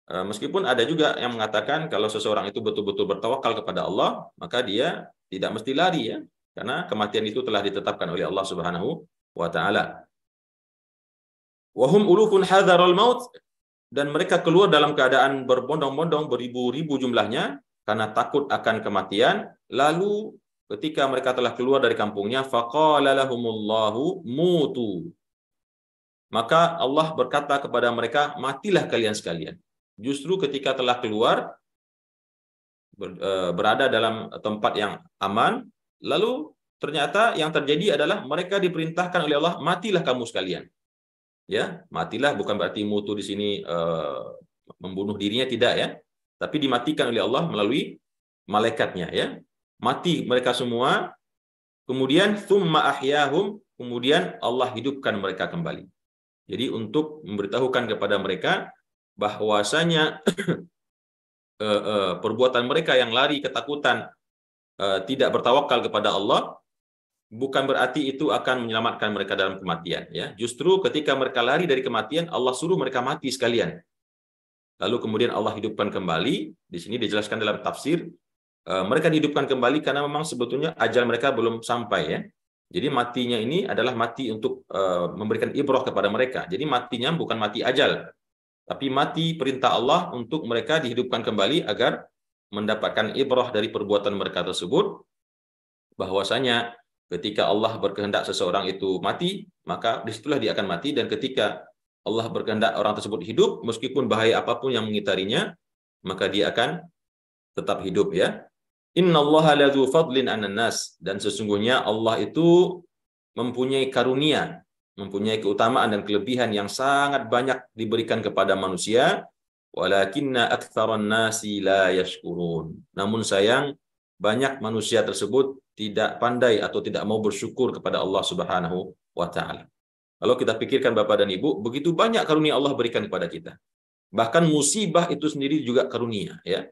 Speaker 1: Meskipun ada juga yang mengatakan kalau seseorang itu betul-betul bertawakal kepada Allah, maka dia tidak mesti lari ya, karena kematian itu telah ditetapkan oleh Allah Subhanahu wa taala. Wa hum ulufun hadzarul maut, dan mereka keluar dalam keadaan berbondong-bondong, beribu-ribu jumlahnya karena takut akan kematian. Lalu ketika mereka telah keluar dari kampungnya, faqala lahumullahu mutu. Maka Allah berkata kepada mereka, matilah kalian sekalian. Justru ketika telah keluar, berada dalam tempat yang aman, lalu ternyata yang terjadi adalah mereka diperintahkan oleh Allah, matilah kamu sekalian. Ya, matilah bukan berarti mutu di sini membunuh dirinya, tidak ya, tapi dimatikan oleh Allah melalui malaikatnya ya. Mati mereka semua, kemudian tsumma ahyahum, kemudian Allah hidupkan mereka kembali. Jadi untuk memberitahukan kepada mereka bahwasanya perbuatan mereka yang lari ketakutan, tidak bertawakal kepada Allah, bukan berarti itu akan menyelamatkan mereka dalam kematian ya. Justru ketika mereka lari dari kematian, Allah suruh mereka mati sekalian. Lalu kemudian Allah hidupkan kembali. Di sini dijelaskan dalam tafsir, mereka dihidupkan kembali karena memang sebetulnya ajal mereka belum sampai ya. Jadi matinya ini adalah mati untuk memberikan ibrah kepada mereka. Jadi matinya bukan mati ajal, tapi mati perintah Allah untuk mereka dihidupkan kembali agar mendapatkan ibrah dari perbuatan mereka tersebut, bahwasanya ketika Allah berkehendak seseorang itu mati, maka disitulah dia akan mati. Dan ketika Allah berkehendak orang tersebut hidup, meskipun bahaya apapun yang mengitarinya, maka dia akan tetap hidup ya. Innallaha ladzu fadlin 'alan nas, dan sesungguhnya Allah itu mempunyai karunia, mempunyai keutamaan dan kelebihan yang sangat banyak diberikan kepada manusia. Walakinna aktsaran nasi la yashkurun. Namun sayang, banyak manusia tersebut tidak pandai atau tidak mau bersyukur kepada Allah Subhanahu wa taala. Kalau kita pikirkan Bapak dan Ibu, begitu banyak karunia Allah berikan kepada kita. Bahkan musibah itu sendiri juga karunia ya.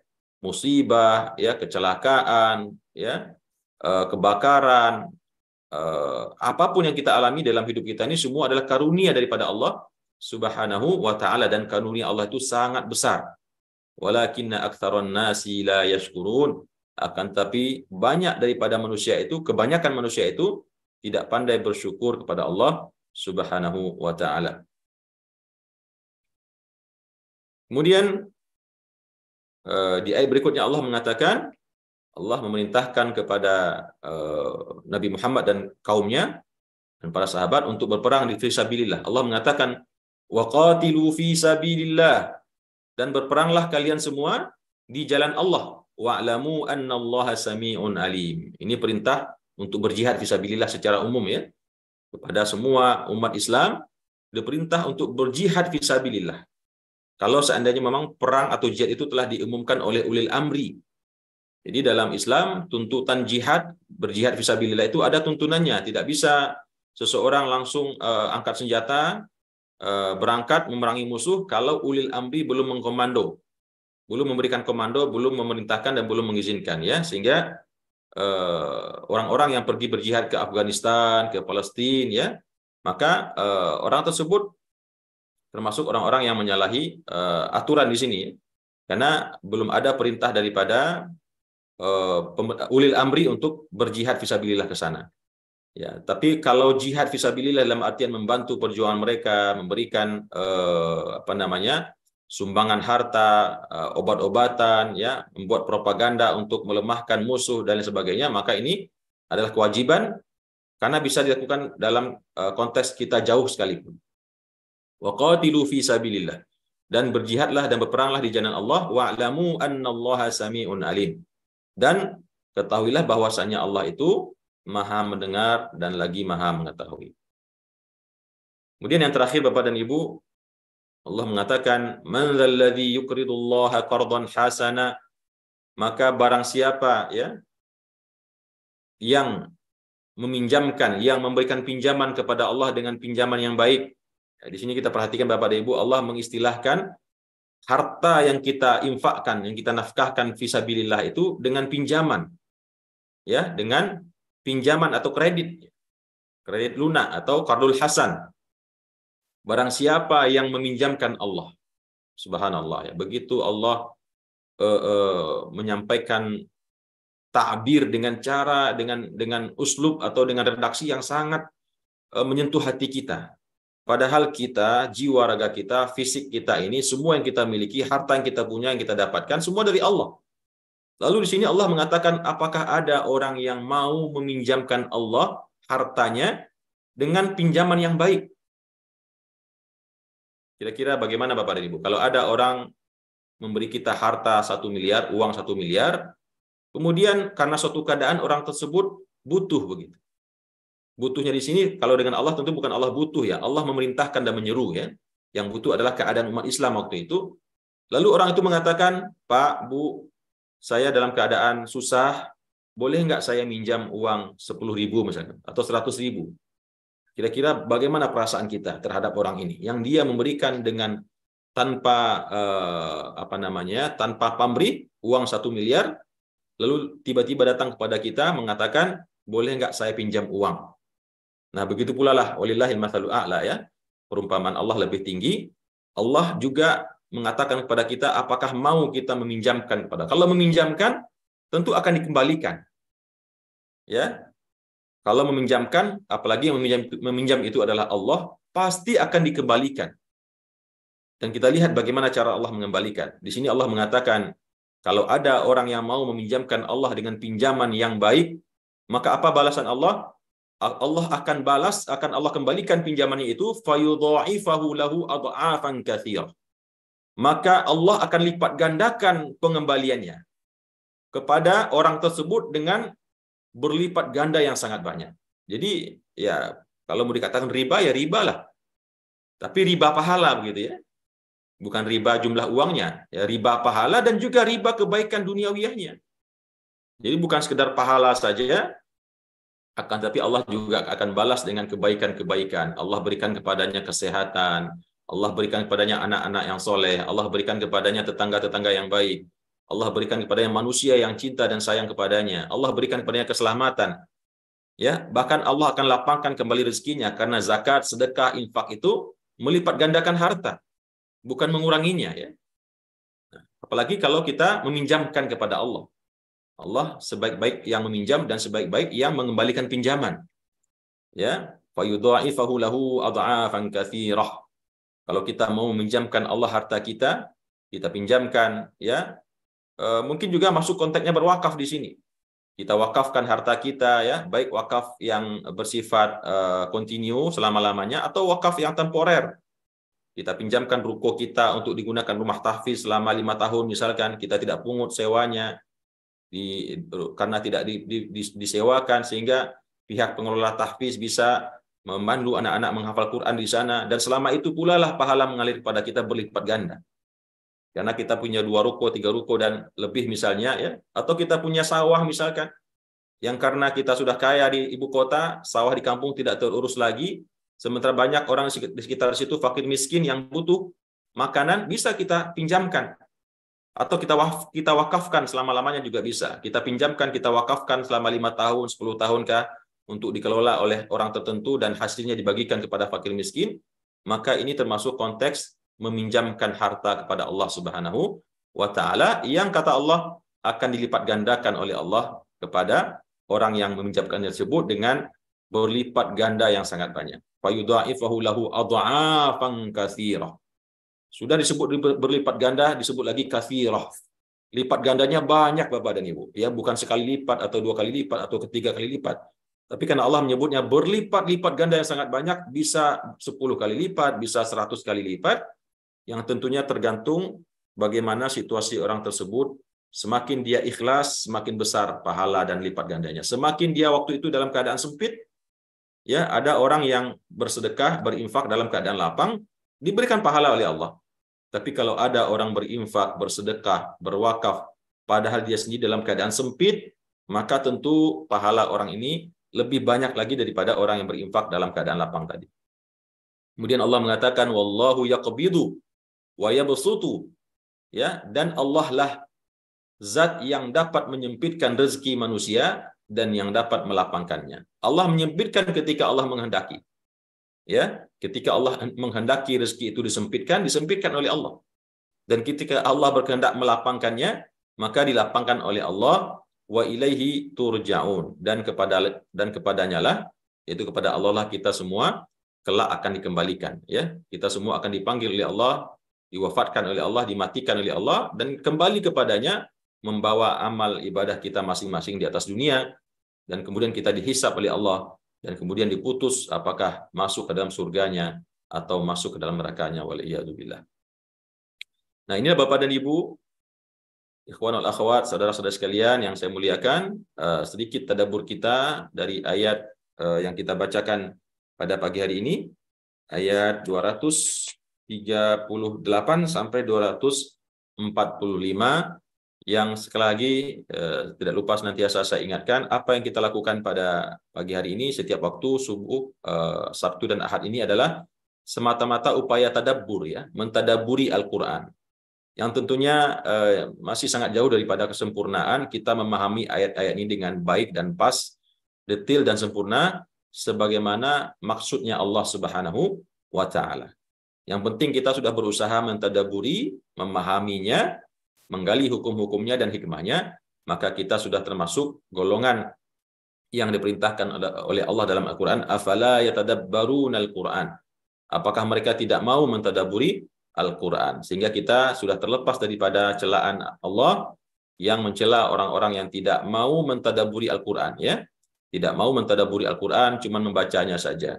Speaker 1: Musibah ya, kecelakaan ya, kebakaran, apapun yang kita alami dalam hidup kita ini semua adalah karunia daripada Allah Subhanahu wa taala, dan karunia Allah itu sangat besar. Walakinna aktsaran nasi la yashkurun, akan tapi banyak daripada manusia itu, kebanyakan manusia itu tidak pandai bersyukur kepada Allah Subhanahu wa taala. Kemudian di ayat berikutnya Allah mengatakan, Allah memerintahkan kepada Nabi Muhammad dan kaumnya dan para sahabat untuk berperang di fisabilillah. Allah mengatakan, waqatilu fi sabilillah, dan berperanglah kalian semua di jalan Allah. Wa'lamu annallaha sami'un alim. Ini perintah untuk berjihad fisabilillah secara umum ya. Kepada semua umat Islam diperintah untuk berjihad fisabilillah. Kalau seandainya memang perang atau jihad itu telah diumumkan oleh ulil amri. Jadi dalam Islam tuntutan jihad, berjihad fisabilillah itu ada tuntunannya. Tidak bisa seseorang langsung angkat senjata, berangkat memerangi musuh kalau ulil amri belum mengkomando, belum memberikan komando, belum memerintahkan dan belum mengizinkan ya. Sehingga orang-orang yang pergi berjihad ke Afghanistan, ke Palestina ya, maka orang tersebut termasuk orang-orang yang menyalahi aturan di sini, karena belum ada perintah daripada ulil amri untuk berjihad fisabilillah ke sana. Ya, tapi kalau jihad fisabilillah dalam artian membantu perjuangan mereka, memberikan sumbangan harta, obat-obatan, ya, membuat propaganda untuk melemahkan musuh dan lain sebagainya, maka ini adalah kewajiban karena bisa dilakukan dalam konteks kita jauh sekalipun. Waqatilu fi sabilillah, dan berjihadlah dan berperanglah di jalan Allah. Wa'lamu annallaha sami'un alim, dan ketahuilah bahwasanya Allah itu Maha mendengar dan lagi Maha mengetahui. Kemudian yang terakhir Bapak dan Ibu, Allah mengatakan, man dzalladzi yuqridullaha qardan hasana, maka barang siapa ya yang meminjamkan, yang memberikan pinjaman kepada Allah dengan pinjaman yang baik. Di sini kita perhatikan Bapak dan Ibu, Allah mengistilahkan harta yang kita infakkan, yang kita nafkahkan fisabilillah itu dengan pinjaman. Ya, dengan pinjaman atau kredit. kredit lunak atau qardul hasan. Barang siapa yang meminjamkan Allah, subhanallah ya, begitu Allah menyampaikan takbir dengan cara dengan uslub atau dengan redaksi yang sangat menyentuh hati kita. Padahal kita, jiwa raga kita, fisik kita ini, semua yang kita miliki, harta yang kita punya, yang kita dapatkan, semua dari Allah. Lalu di sini Allah mengatakan, apakah ada orang yang mau meminjamkan Allah hartanya dengan pinjaman yang baik? Kira-kira bagaimana Bapak dan Ibu? Kalau ada orang memberi kita harta 1 miliar, uang 1 miliar, kemudian karena suatu keadaan orang tersebut butuh begitu. Butuhnya di sini kalau dengan Allah tentu bukan Allah butuh ya, Allah memerintahkan dan menyeru ya. Yang butuh adalah keadaan umat Islam waktu itu. Lalu orang itu mengatakan, Pak, Bu, saya dalam keadaan susah, boleh nggak saya minjam uang 10.000 misalkan, atau 100.000? Kira-kira bagaimana perasaan kita terhadap orang ini yang dia memberikan dengan tanpa tanpa pamrih uang 1 miliar, lalu tiba-tiba datang kepada kita mengatakan, boleh nggak saya pinjam uang? Nah, begitu pula lah walillahil matsalul a'la ya. Perumpamaan Allah lebih tinggi. Allah juga mengatakan kepada kita apakah mau kita meminjamkan kepada. Kalau meminjamkan tentu akan dikembalikan. Ya. Kalau meminjamkan, apalagi yang meminjam itu adalah Allah, pasti akan dikembalikan. Dan kita lihat bagaimana cara Allah mengembalikan. Di sini Allah mengatakan kalau ada orang yang mau meminjamkan Allah dengan pinjaman yang baik, maka apa balasan Allah? Allah akan balas, akan Allah kembalikan pinjamannya itu, fayudha'ifahu lahu adha'afan katsirah. Maka Allah akan lipat gandakan pengembaliannya kepada orang tersebut dengan berlipat ganda yang sangat banyak. Jadi ya kalau mau dikatakan riba ya ribalah. Tapi riba pahala begitu ya. Bukan riba jumlah uangnya, ya riba pahala dan juga riba kebaikan duniawiyahnya. Jadi bukan sekedar pahala saja, akan tapi Allah juga akan balas dengan kebaikan-kebaikan. Allah berikan kepadanya kesehatan, Allah berikan kepadanya anak-anak yang soleh, Allah berikan kepadanya tetangga-tetangga yang baik, Allah berikan kepadanya manusia yang cinta dan sayang kepadanya, Allah berikan kepadanya keselamatan. Ya, bahkan Allah akan lapangkan kembali rezekinya karena zakat, sedekah, infak itu melipat gandakan harta, bukan menguranginya ya. Apalagi kalau kita meminjamkan kepada Allah. Allah sebaik-baik yang meminjam dan sebaik-baik yang mengembalikan pinjaman. Ya, fayudha'ifahu lahu adha'afan katsirah. Kalau kita mau meminjamkan Allah harta kita, kita pinjamkan ya. Mungkin juga masuk konteksnya berwakaf di sini. Kita wakafkan harta kita ya, baik wakaf yang bersifat kontinu selama-lamanya atau wakaf yang temporer. Kita pinjamkan ruko kita untuk digunakan rumah tahfiz selama 5 tahun misalkan, kita tidak pungut sewanya. Karena tidak disewakan sehingga pihak pengelola tahfiz bisa memandu anak-anak menghafal Quran di sana, dan selama itu pula lah pahala mengalir kepada kita berlipat ganda. Karena kita punya 2 ruko, 3 ruko dan lebih misalnya ya, atau kita punya sawah misalkan yang karena kita sudah kaya di ibu kota, sawah di kampung tidak terurus lagi, sementara banyak orang di sekitar situ fakir miskin yang butuh makanan, bisa kita pinjamkan. Atau kita wakafkan selama-lamanya juga bisa. Kita pinjamkan, kita wakafkan selama 5 tahun, 10 tahun kah, untuk dikelola oleh orang tertentu dan hasilnya dibagikan kepada fakir miskin. Maka ini termasuk konteks meminjamkan harta kepada Allah Subhanahu wa Ta'ala, yang kata Allah akan dilipat gandakan oleh Allah kepada orang yang meminjamkan tersebut dengan berlipat ganda yang sangat banyak. Fayudha'ifahu lahu adha'afan katsirah. Sudah disebut berlipat ganda, disebut lagi katsirah. Lipat gandanya banyak Bapak dan Ibu. Ya, bukan sekali lipat atau 2 kali lipat atau 3 kali lipat. Tapi karena Allah menyebutnya berlipat-lipat ganda yang sangat banyak, bisa 10 kali lipat, bisa 100 kali lipat, yang tentunya tergantung bagaimana situasi orang tersebut. Semakin dia ikhlas, semakin besar pahala dan lipat gandanya. Semakin dia waktu itu dalam keadaan sempit, ya, ada orang yang bersedekah, berinfak dalam keadaan lapang, diberikan pahala oleh Allah. Tapi kalau ada orang berinfak, bersedekah, berwakaf, padahal dia sendiri dalam keadaan sempit, maka tentu pahala orang ini lebih banyak lagi daripada orang yang berinfak dalam keadaan lapang tadi. Kemudian Allah mengatakan, wallahu yaqbidu wa yabsutu. Ya, dan Allah lah zat yang dapat menyempitkan rezeki manusia dan yang dapat melapangkannya. Allah menyempitkan ketika Allah menghendaki. Ya, ketika Allah menghendaki rezeki itu disempitkan oleh Allah. Dan ketika Allah berkehendak melapangkannya, maka dilapangkan oleh Allah. Wa ilaihi turja'un, dan kepadanya lah, yaitu kepada Allah lah kita semua kelak akan dikembalikan, ya. Kita semua akan dipanggil oleh Allah, diwafatkan oleh Allah, dimatikan oleh Allah, dan kembali kepadanya membawa amal ibadah kita masing-masing di atas dunia, dan kemudian kita dihisap oleh Allah, dan kemudian diputus apakah masuk ke dalam surganya atau masuk ke dalam nerakanya, waliyadzubillah. Nah, inilah Bapak dan Ibu, ikhwan wal akhwat, saudara-saudara sekalian yang saya muliakan, sedikit tadabbur kita dari ayat yang kita bacakan pada pagi hari ini, ayat 238 sampai 245, yang sekali lagi tidak lupa senantiasa saya ingatkan, apa yang kita lakukan pada pagi hari ini setiap waktu subuh, Sabtu dan Ahad ini adalah semata-mata upaya tadabbur, ya, mentadaburi Al-Quran. Yang tentunya masih sangat jauh daripada kesempurnaan kita memahami ayat-ayat ini dengan baik dan pas, detail dan sempurna, sebagaimana maksudnya Allah Subhanahu wa Ta'ala. Yang penting kita sudah berusaha mentadaburi, memahaminya, menggali hukum-hukumnya dan hikmahnya, maka kita sudah termasuk golongan yang diperintahkan oleh Allah dalam Al-Quran, afala yatadabbarunal Quran. Apakah mereka tidak mau mentadaburi Al-Quran? Sehingga kita sudah terlepas daripada celaan Allah yang mencela orang-orang yang tidak mau mentadaburi Al-Quran, ya. Tidak mau mentadaburi Al-Quran, cuma membacanya saja.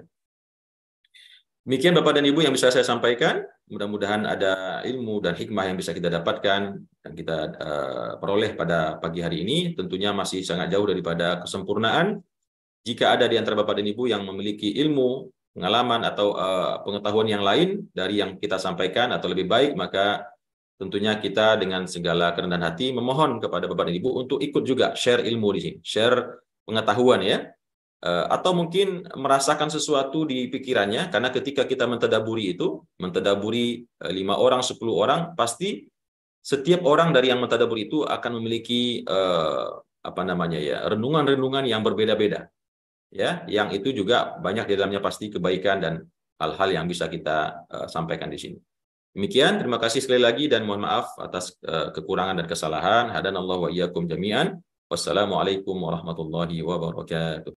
Speaker 1: Demikian Bapak dan Ibu yang bisa saya sampaikan. Mudah-mudahan ada ilmu dan hikmah yang bisa kita dapatkan dan kita peroleh pada pagi hari ini. Tentunya masih sangat jauh daripada kesempurnaan. Jika ada di antara Bapak dan Ibu yang memiliki ilmu, pengalaman atau pengetahuan yang lain dari yang kita sampaikan atau lebih baik, maka tentunya kita dengan segala kerendahan hati memohon kepada Bapak dan Ibu untuk ikut juga share ilmu di sini, share pengetahuan, ya. Atau mungkin merasakan sesuatu di pikirannya, karena ketika kita mentadaburi 5 orang, 10 orang, pasti setiap orang dari yang mentadaburi itu akan memiliki renungan-renungan yang berbeda-beda. Ya, yang itu juga banyak di dalamnya pasti kebaikan dan hal-hal yang bisa kita sampaikan di sini. Demikian, terima kasih sekali lagi dan mohon maaf atas kekurangan dan kesalahan. Hadanallahu wa iyyakum jami'an. Wassalamualaikum warahmatullahi wabarakatuh.